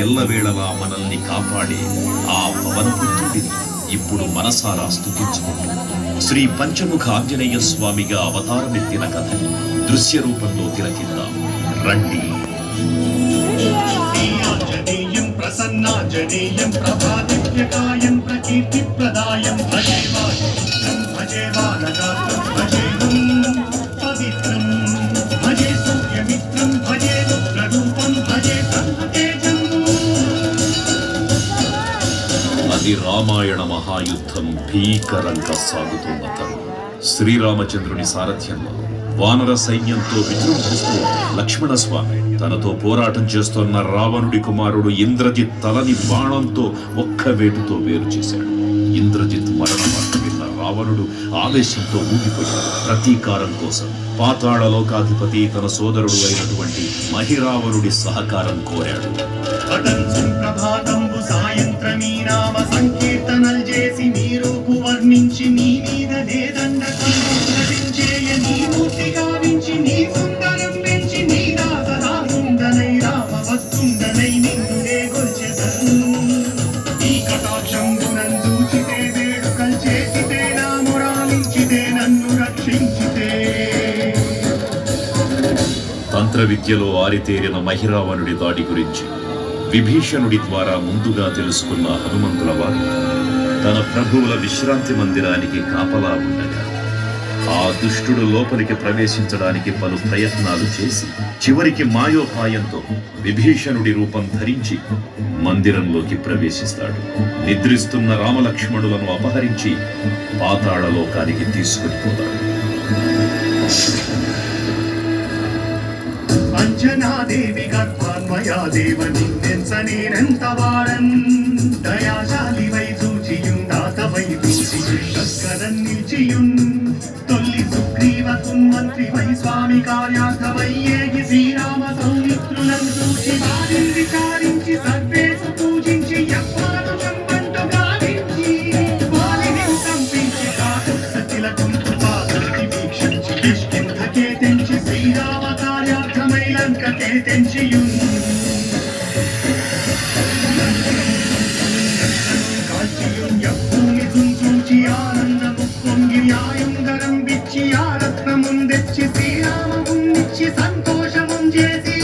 ఎల్లవేళలా మనల్ని కాపాడే ఆ పవనపుత్రుడిని ఇప్పుడు మనసారా స్తుతించుకుంటూ శ్రీ పంచముఖ ఆంజనేయ స్వామిగా అవతారమెత్తిన కథని దృశ్య రూపంలో తిలకిద్దాం రండి. ప్రసన్నాంజనేయం ప్రభాదివ్యకాయం ప్రకీర్తిప్రదాయం భజేవాయం భజేవానగాత్రం భజేవం పవిత్రం భజే సూర్యమిత్రం భజే రుద్రరూపం భజే బ్రహ్మతేజం. అది రామాయణ మహాయుద్ధం భీకరంగా సాగుతున్న తరుణం. శ్రీరామచంద్రుని సారథ్యంలో వానర సైన్యంతో విజృంభిస్తూ లక్ష్మణస్వామి తనతో పోరాటం చేస్తున్న రావణుడి కుమారుడు ఇంద్రజిత్ తలని బాణంతో ఒక్క వేటుతో వేరు చేశాడు. ఇంద్రజిత్ మరణ వార్త విన్న రావణుడు ఆవేశంతో ఊగిపోయాడు. ప్రతీకారం కోసం పాతాళ లోకాధిపతి తన సోదరుడు అయినటువంటి మహిరావణుడి సహకారం కోరాడు. సాయంత్రమీ నామ సంకీర్తనలు చేసి నీ రూపు వర్ణించి నీ మీద దేదండ సంచేయ నీ మూర్తి గావించి నీ సుందరం పెంచి నీ దాసదాసుండనై రామ వస్తుండనై నిన్నునే గొల్చెదను. నీ కటాక్షంబునం చూచితే వేడుకలు చేసితే నా మురాలించితే నన్ను రక్షించితే. తంత్ర విద్యలో ఆరితేరిన మహిరావణుడి దాడి గురించి విభీషణుడి ద్వారా ముందుగా తెలుసుకున్న హనుమంతుల వారు తన ప్రభువుల విశ్రాంతి మందిరానికి కాపలా ఉండగా ఆ దుష్టుడు లోపలికి ప్రవేశించడానికి పలు ప్రయత్నాలు చేసి చివరికి మాయోపాయంతో విభీషణుడి రూపం ధరించి మందిరంలోకి ప్రవేశిస్తాడు. నిద్రిస్తున్న రామలక్ష్మణులను అపహరించి పాతాళ లోకానికి తీసుకుని పోతాడు. అంజనాదేవి గర్భాన్వయా దేవ నిన్నెంత వాడన్ దయాశాలి వై చూచియుందాత వై చూచి కస్కరన్ నిలిచియున్ తొల్లి సుగ్రీవకున్ మంత్రి వై స్వామి కార్యార్థ వై ఏగి శ్రీరామ సౌమిత్రులను చూచి వారిని విచారించి సర్వేసు పూజించి యజ్ఞాను సంబంటు గావించి వారిని సంపించి కాకు సతిలకు పాదృతి వీక్షించి కిష్కింధకే తెంచి శ్రీరామ కార్యార్థమై లంకకే తెంచియున్ కాల్చియున్ యజ్ఞూని చుంచూచి ఆనందము పొంగి ఆయుంగరం విచ్చి ఆ రత్నమున్ తెచ్చి శ్రీరామమున్నిచ్చి సంతోషమున్ చేసి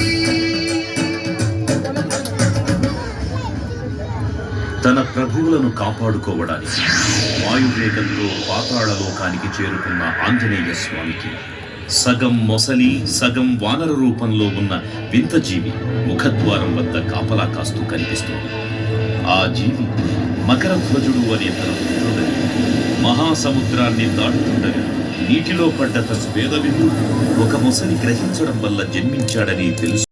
తన ప్రభువులను కాపాడుకోవడానికి వాయువేగంతో పాతాళ లోకానికి చేరుకున్న ఆంజనేయ స్వామికి సగం మొసలి సగం వానర రూపంలో ఉన్న వింత జీవి ముఖద్వారం వద్ద కాపలా కాస్తూ కనిపిస్తోంది. ఆ జీవి మకరధ్వజుడు అనే తన పుత్రుడని మహాసముద్రాన్ని దాటుతుండగా నీటిలో పడ్డ తన వేదవిధుడు ఒక మొసలి గ్రహించడం వల్ల జన్మించాడని తెలుసు.